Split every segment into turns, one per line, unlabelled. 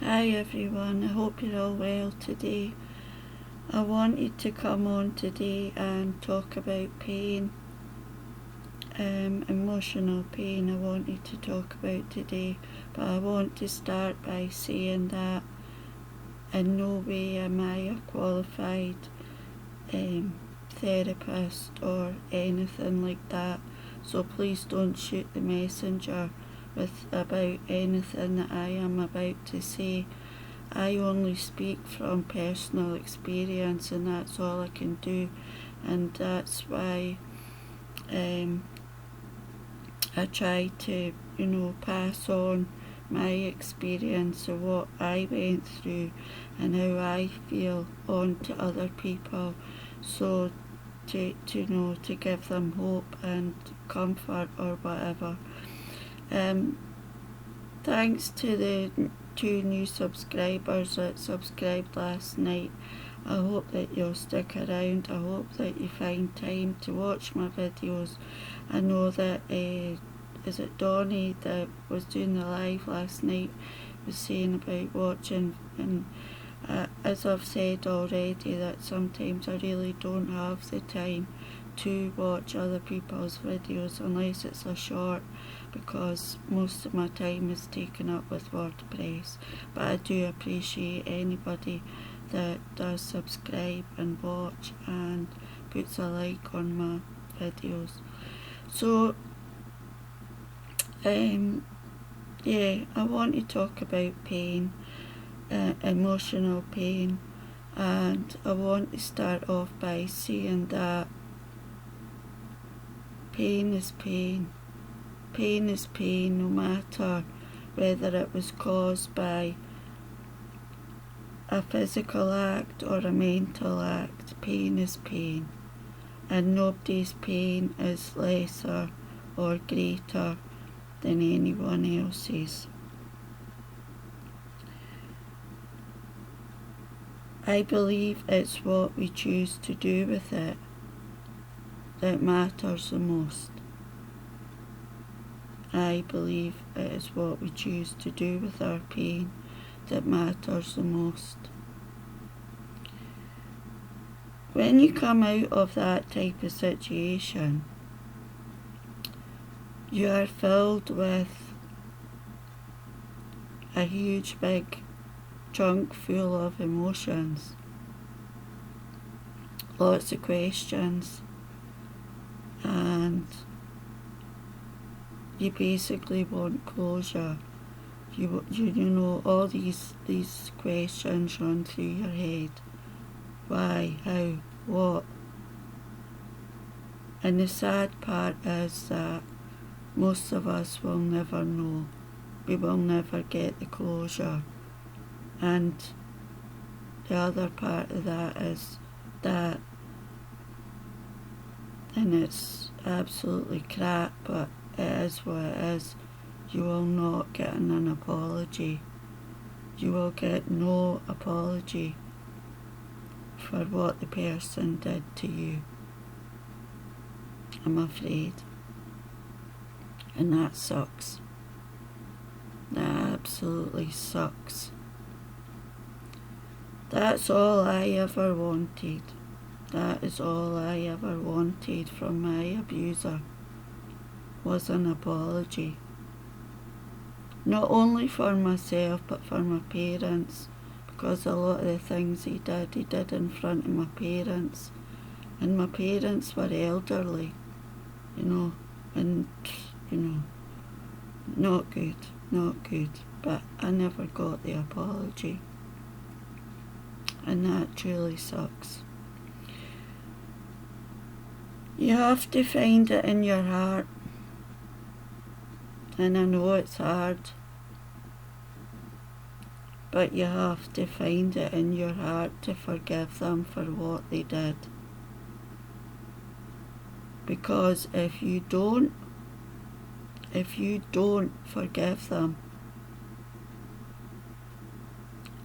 Hi everyone, I hope you're all well today. I wanted to come on today and talk about pain, emotional pain I wanted to talk about today, but I want to start by saying that in no way am I a qualified therapist or anything like that, so please don't shoot the messenger about anything that I am about to say. I only speak from personal experience, and that's all I can do, and that's why I try to, pass on my experience of what I went through and how I feel on to other people, so to give them hope and comfort or whatever. Thanks to the 2 new subscribers that subscribed last night. I hope that you'll stick around. I hope that you find time to watch my videos. I know that, is it Donnie that was doing the live last night, was saying about watching, and as I've said already, that sometimes I really don't have the time to watch other people's videos unless it's a short, because most of my time is taken up with WordPress. But I do appreciate anybody that does subscribe and watch and puts a like on my videos. So I want to talk about pain, emotional pain, and I want to start off by saying that pain is pain. Pain is pain, no matter whether it was caused by a physical act or a mental act. Pain is pain, and nobody's pain is lesser or greater than anyone else's. I believe it's what we choose to do with it that matters the most. I believe it is what we choose to do with our pain that matters the most. When you come out of that type of situation, you are filled with a huge big trunk full of emotions, lots of questions, and you basically want closure. You know, all these questions run through your head. Why? How? What? And the sad part is that most of us will never know. We will never get the closure. And the other part of that is that, and it's absolutely crap, but it is what it is, you will not get an apology. You will get no apology for what the person did to you, I'm afraid. And that sucks. That absolutely sucks. That's all I ever wanted. That is all I ever wanted from my abuser, was an apology. Not only for myself, but for my parents, because a lot of the things he did in front of my parents. And my parents were elderly, and, not good. But I never got the apology. And that truly sucks. You have to find it in your heart. And I know it's hard, but you have to find it in your heart to forgive them for what they did. Because if you don't forgive them,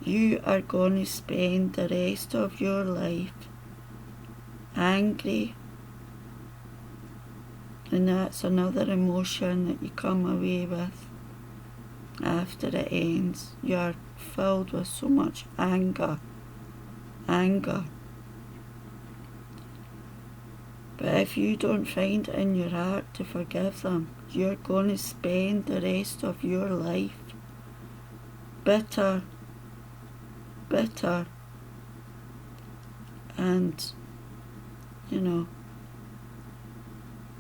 you are going to spend the rest of your life angry. And that's another emotion that you come away with. after it ends. You're filled with so much anger. But if you don't find it in your heart to forgive them, you're going to spend the rest of your life bitter, and,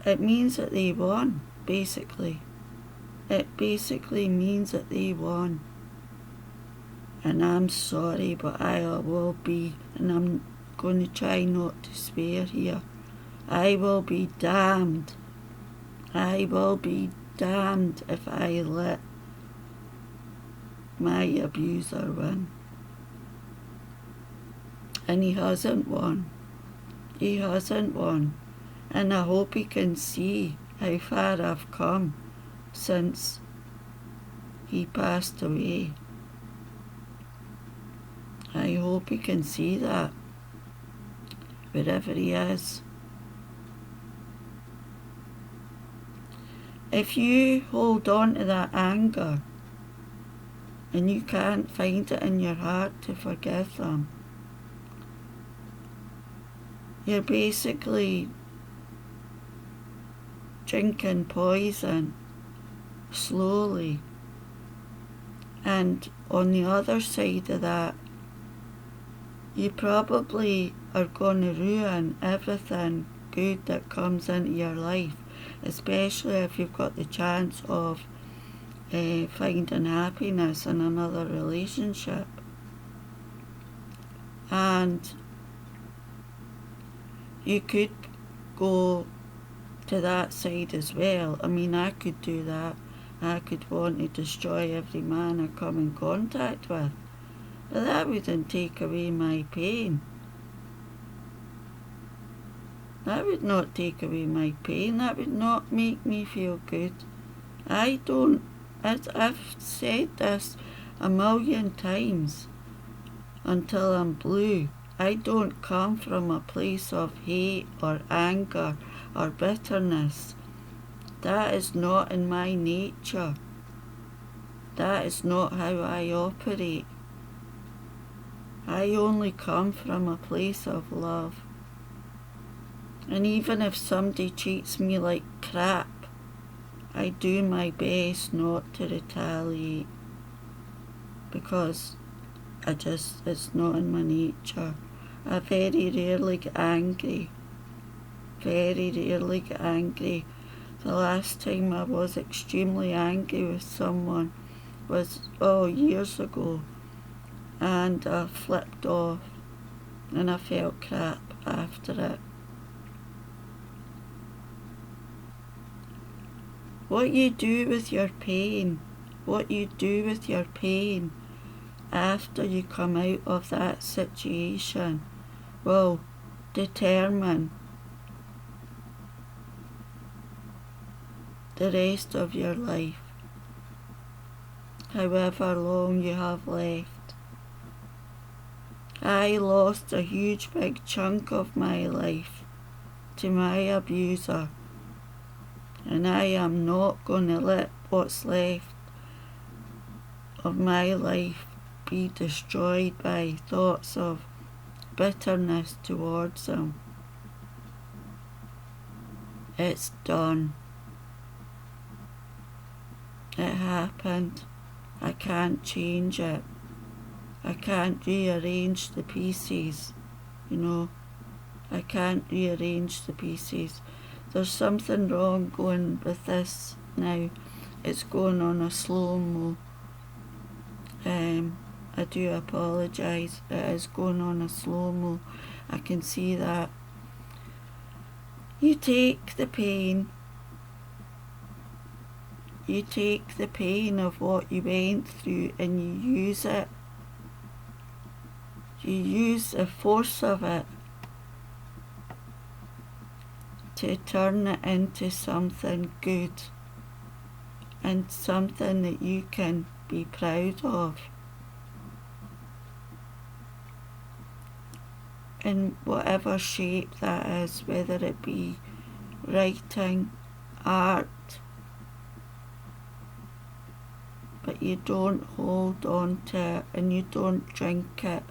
it means that they won, basically. It basically means that they won. And I'm sorry, but I will be, and I'm going to try not to swear here, I will be damned. I will be damned if I let my abuser win. And he hasn't won. He hasn't won. And I hope he can see how far I've come since he passed away. I hope he can see that, wherever he is. If you hold on to that anger and you can't find it in your heart to forgive them, you're basically drinking poison slowly. And on the other side of that, you probably are going to ruin everything good that comes into your life, especially if you've got the chance of finding happiness in another relationship. And you could go to that side as well. I mean, I could do that. I could want to destroy every man I come in contact with. But that wouldn't take away my pain. That would not take away my pain. That would not make me feel good. I've said this a million times until I'm blue. I don't come from a place of hate or anger or bitterness. That is not in my nature. That is not how I operate. I only come from a place of love. And even if somebody treats me like crap, I do my best not to retaliate, because it's not in my nature. I very rarely get angry. The last time I was extremely angry with someone was years ago, and I flipped off and I felt crap after it. What you do with your pain after you come out of that situation will determine the rest of your life, however long you have left. I lost a huge big chunk of my life to my abuser, and I am not going to let what's left of my life be destroyed by thoughts of bitterness towards him. It's done. It happened. I can't change it. I can't rearrange the pieces, I can't rearrange the pieces. There's something wrong going with this now. It's going on a slow-mo. I do apologise. It is going on a slow-mo. I can see that. You take the pain of what you went through and you use it. You use the force of it to turn it into something good and something that you can be proud of. In whatever shape that is, whether it be writing, art, but you don't hold on to it and you don't drink it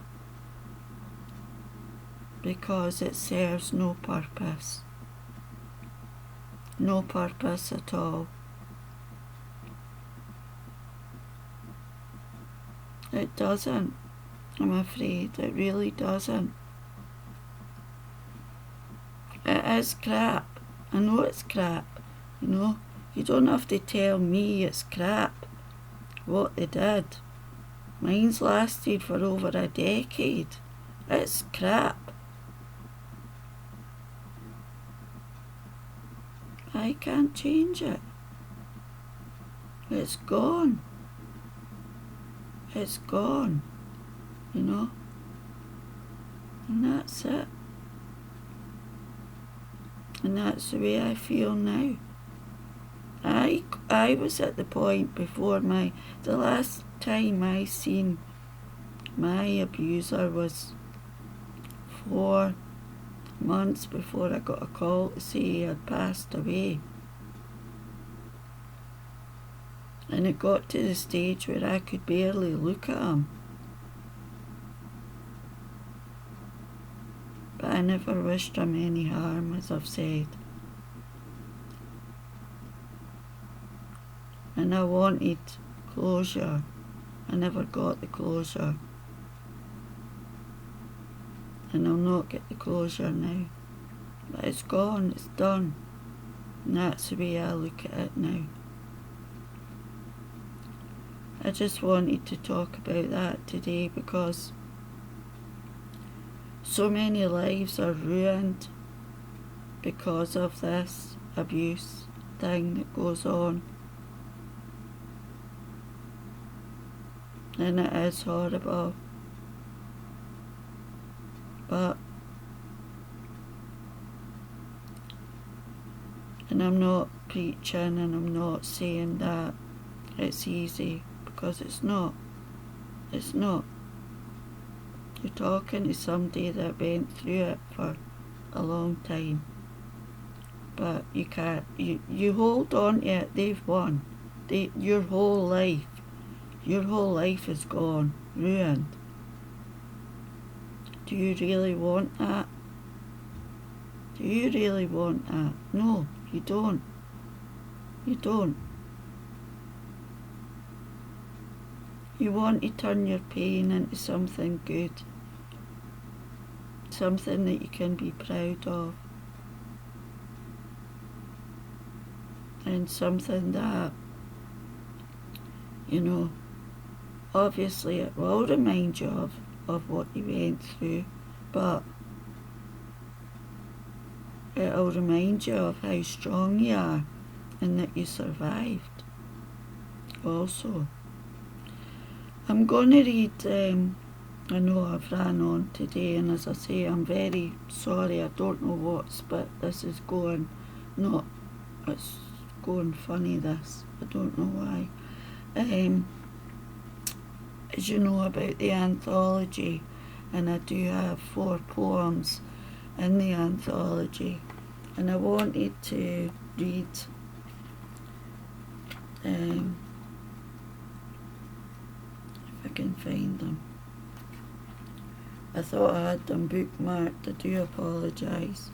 because it serves no purpose. No purpose at all. It doesn't. I'm afraid it really doesn't. It is crap. I know it's crap. You know, you don't have to tell me it's crap what they did. Mine's lasted for over a decade. It's crap. I can't change it. It's gone. It's gone. You know? And that's it. And that's the way I feel now. I was at the point before the last time I seen my abuser was 4 months before I got a call to say he had passed away. And it got to the stage where I could barely look at him. But I never wished him any harm, as I've said. And I wanted closure. I never got the closure. And I'll not get the closure now. But it's gone, it's done. And that's the way I look at it now. I just wanted to talk about that today because so many lives are ruined because of this abuse thing that goes on. And it is horrible. But, and I'm not preaching and I'm not saying that it's easy, because it's not. It's not. You're talking to somebody that went through it for a long time. But you can't, you hold on to it, they've won. Your whole life is gone, ruined. Do you really want that? Do you really want that? No, you don't. You don't. You want to turn your pain into something good. Something that you can be proud of. And something that, you know, obviously it will remind you of what you went through, but it'll remind you of how strong you are and that you survived also. I'm going to read, I know I've ran on today, and as I say, I'm very sorry. I don't know what's, but this is going, it's going funny, this. I don't know why. As you know about the anthology, and I do have 4 poems in the anthology, and I wanted to read if I can find them. I thought I had them bookmarked. I do apologise.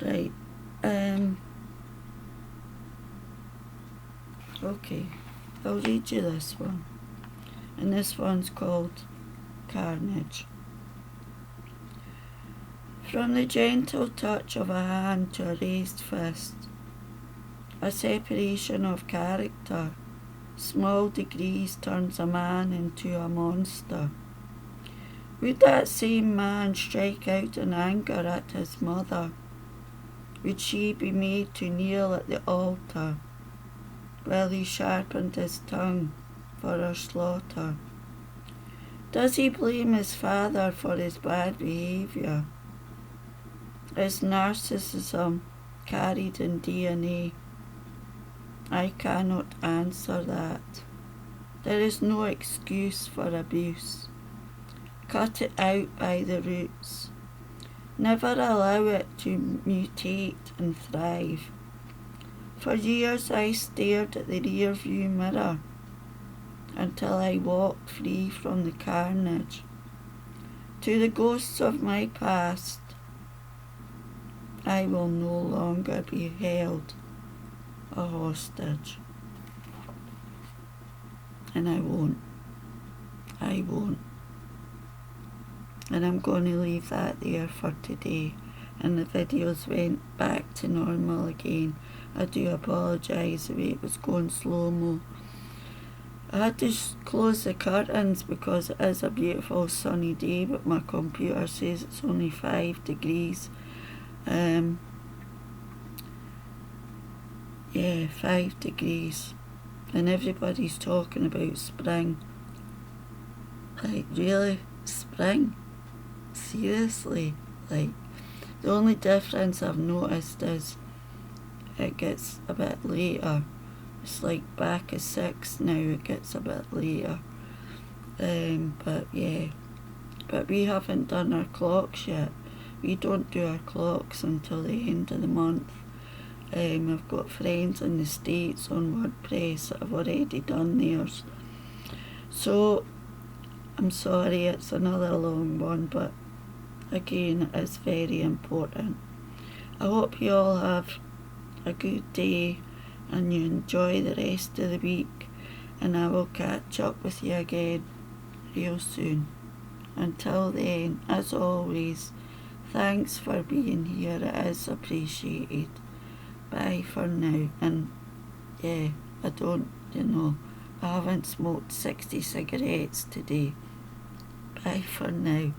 Right. Okay, I'll read you this one. And this one's called Carnage. From the gentle touch of a hand to a raised fist, a separation of character, small degrees turns a man into a monster. Would that same man strike out in anger at his mother? Would she be made to kneel at the altar while he sharpened his tongue for her slaughter? Does he blame his father for his bad behaviour? Is narcissism carried in DNA? I cannot answer that. There is no excuse for abuse. Cut it out by the roots. Never allow it to mutate and thrive. For years I stared at the rear view mirror. until I walk free from the carnage. To the ghosts of my past, I will no longer be held a hostage. And I won't. And I'm going to leave that there for today. And the videos went back to normal again. I do apologise the way it was going slow-mo. I had to close the curtains because it is a beautiful sunny day, but my computer says it's only 5 degrees. 5 degrees. And everybody's talking about spring. Like, really? Spring? Seriously? Like, the only difference I've noticed is it gets a bit later. It's like back at 6 now, it gets a bit later. But we haven't done our clocks yet. We don't do our clocks until the end of the month. I've got friends in the States on WordPress that have already done theirs. So, I'm sorry it's another long one, but again, it's very important. I hope you all have a good day and you enjoy the rest of the week, and I will catch up with you again real soon. Until then, as always, thanks for being here. It is appreciated. Bye for now. And I haven't smoked 60 cigarettes today. Bye for now.